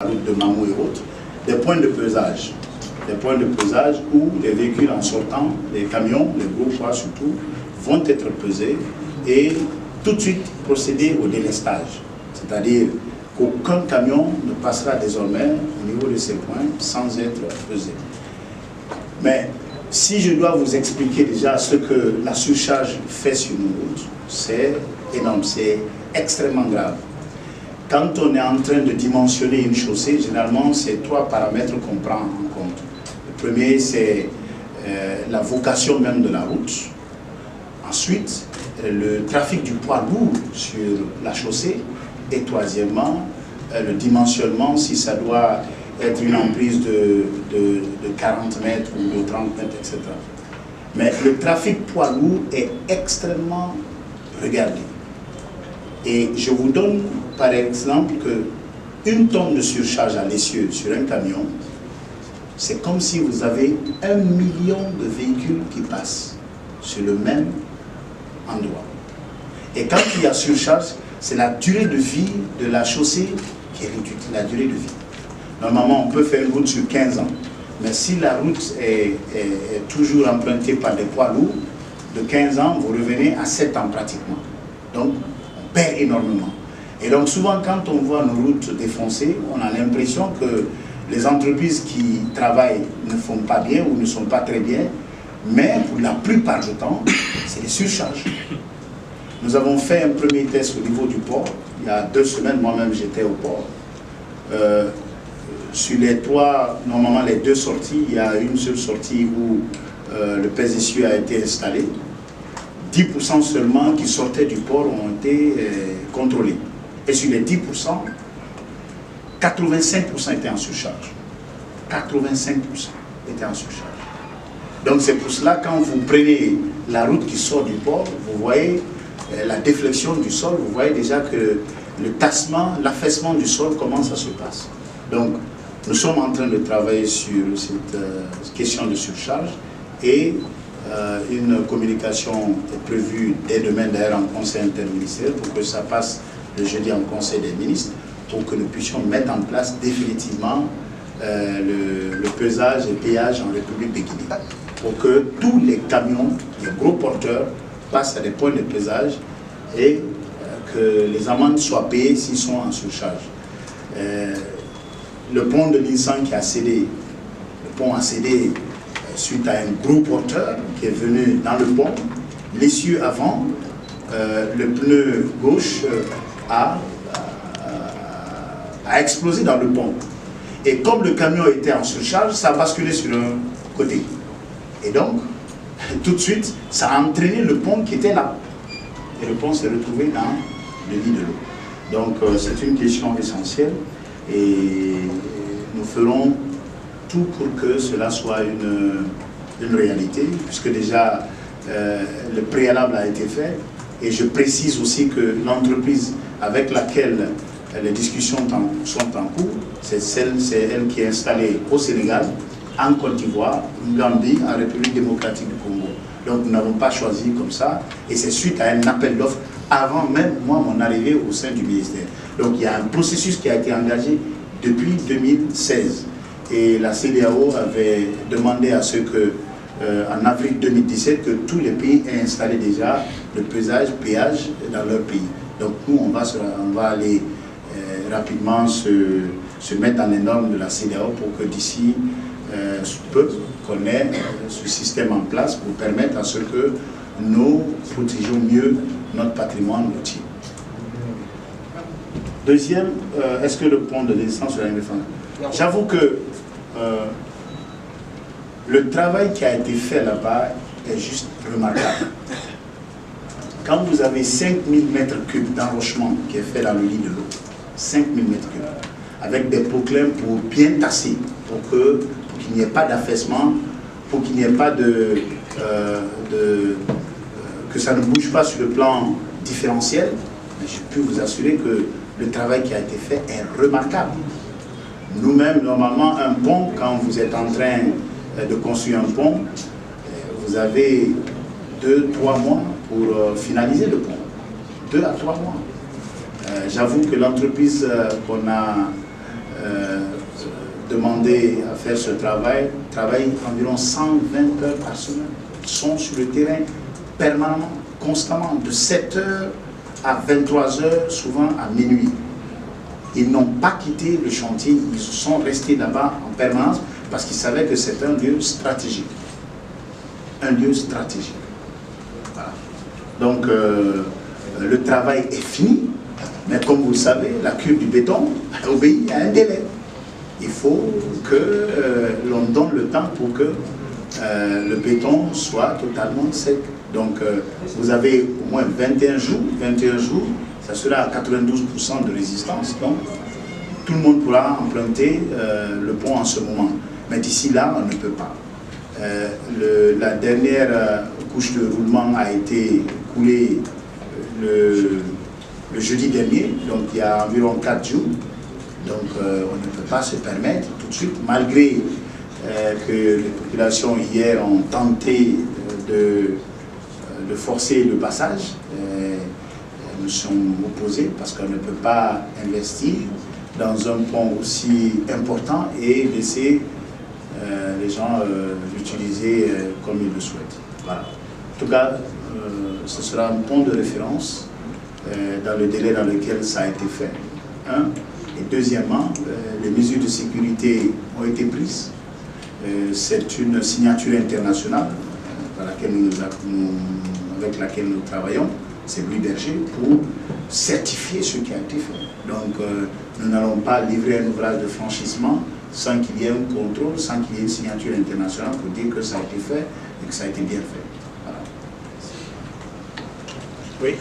la route de Mamou et autres, des points de pesage. Des points de pesage où les véhicules en sortant, les camions, les gros poids surtout, vont être pesés et tout de suite procéder au délestage. C'est-à-dire qu'aucun camion ne passera désormais au niveau de ces points sans être pesé. Mais si je dois vous expliquer déjà ce que la surcharge fait sur nos routes, c'est énorme, c'est extrêmement grave. Quand on est en train de dimensionner une chaussée, généralement, c'est 3 paramètres qu'on prend en compte. Le premier, c'est la vocation même de la route. Ensuite, le trafic du poids lourd sur la chaussée. Et troisièmement, le dimensionnement, si ça doit être une emprise de 40 mètres ou de 30 mètres, etc. Mais le trafic poids lourd est extrêmement regardé. Et je vous donne par exemple que 1 tonne de surcharge à l'essieu sur un camion, c'est comme si vous avez 1 million de véhicules qui passent sur le même endroit. Et quand il y a surcharge, c'est la durée de vie de la chaussée qui est réduite, la durée de vie. Normalement, on peut faire une route sur 15 ans, mais si la route est toujours empruntée par des poids lourds, de 15 ans, vous revenez à 7 ans pratiquement. Donc, on perd énormément. Et donc, souvent, quand on voit nos routes défoncées, on a l'impression que les entreprises qui travaillent ne font pas bien ou ne sont pas très bien, mais pour la plupart du temps, c'est des surcharges. Nous avons fait un premier test au niveau du port. Il y a 2 semaines, moi-même, j'étais au port. Sur les 3, normalement les 2 sorties, il y a une seule sortie où le pèse-essieu a été installé. 10% seulement qui sortaient du port ont été contrôlés. Et sur les 10%, 85% étaient en surcharge. 85% étaient en surcharge. Donc c'est pour cela, quand vous prenez la route qui sort du port, vous voyez la déflexion du sol, vous voyez déjà que le tassement, l'affaissement du sol commence à se passer. Donc, nous sommes en train de travailler sur cette question de surcharge et une communication est prévue dès demain d'ailleurs en conseil interministériel pour que ça passe le jeudi en conseil des ministres pour que nous puissions mettre en place définitivement le pesage et péage en République de Guinée pour que tous les camions, les gros porteurs passent à des points de pesage et que les amendes soient payées s'ils sont en surcharge. Le pont de Linsan qui a cédé, le pont a cédé suite à un gros porteur qui est venu dans le pont, l'essieu avant, le pneu gauche a explosé dans le pont. Et comme le camion était en surcharge, ça a basculé sur un côté. Et donc, tout de suite, ça a entraîné le pont qui était là. Et le pont s'est retrouvé dans le lit de l'eau. Donc, c'est une question essentielle. Et nous ferons tout pour que cela soit une réalité, puisque déjà le préalable a été fait. Et je précise aussi que l'entreprise avec laquelle les discussions sont en cours, c'est elle qui est installée au Sénégal, en Côte d'Ivoire, en Gambie, en République démocratique du Congo. Donc nous n'avons pas choisi comme ça, et c'est suite à un appel d'offres avant même moi mon arrivée au sein du ministère. Donc il y a un processus qui a été engagé depuis 2016. Et la CEDEAO avait demandé à ce que, en avril 2017, que tous les pays aient installé déjà le pesage, péage dans leur pays. Donc nous, on va aller rapidement se mettre dans les normes de la CEDEAO pour que d'ici peu, qu'on ait ce système en place pour permettre à ce que nous protégeons mieux notre patrimoine routier. Deuxième, est-ce que le pont de l'essence sur la défense? J'avoue que le travail qui a été fait là-bas est juste remarquable. Quand vous avez 5000 m3 d'enrochement qui est fait dans le lit de l'eau, 5000 m3, avec des proclaims pour bien tasser, pour qu'il n'y ait pas d'affaissement, pour qu'il n'y ait pas que ça ne bouge pas sur le plan différentiel, mais je peux vous assurer que le travail qui a été fait est remarquable. Nous-mêmes, normalement, un pont, quand vous êtes en train de construire un pont, vous avez 2-3 mois pour finaliser le pont. 2 à 3 mois. J'avoue que l'entreprise qu'on a demandés à faire ce travail travaillent environ 120 heures par semaine. Ils sont sur le terrain permanemment, constamment, de 7 heures à 23 heures, souvent à minuit. Ils n'ont pas quitté le chantier, ils sont restés là-bas en permanence parce qu'ils savaient que c'est un lieu stratégique. Un lieu stratégique. Voilà. Donc, le travail est fini, mais comme vous le savez, la cure du béton obéit à un délai. Il faut que l'on donne le temps pour que le béton soit totalement sec. Donc, vous avez au moins 21 jours, ça sera à 92% de résistance. Donc, tout le monde pourra emprunter le pont en ce moment. Mais d'ici là, on ne peut pas. La dernière couche de roulement a été coulée le jeudi dernier, donc il y a environ 4 jours. Donc on ne peut pas se permettre tout de suite, malgré que les populations hier ont tenté de forcer le passage. Nous sommes opposés parce qu'on ne peut pas investir dans un pont aussi important et laisser les gens l'utiliser comme ils le souhaitent. Voilà. En tout cas, ce sera un pont de référence dans le délai dans lequel ça a été fait. Et deuxièmement, les mesures de sécurité ont été prises. C'est une signature internationale avec laquelle nous travaillons, c'est Louis Berger, pour certifier ce qui a été fait. Donc, nous n'allons pas livrer un ouvrage de franchissement sans qu'il y ait un contrôle, sans qu'il y ait une signature internationale pour dire que ça a été fait et que ça a été bien fait. Voilà. Oui.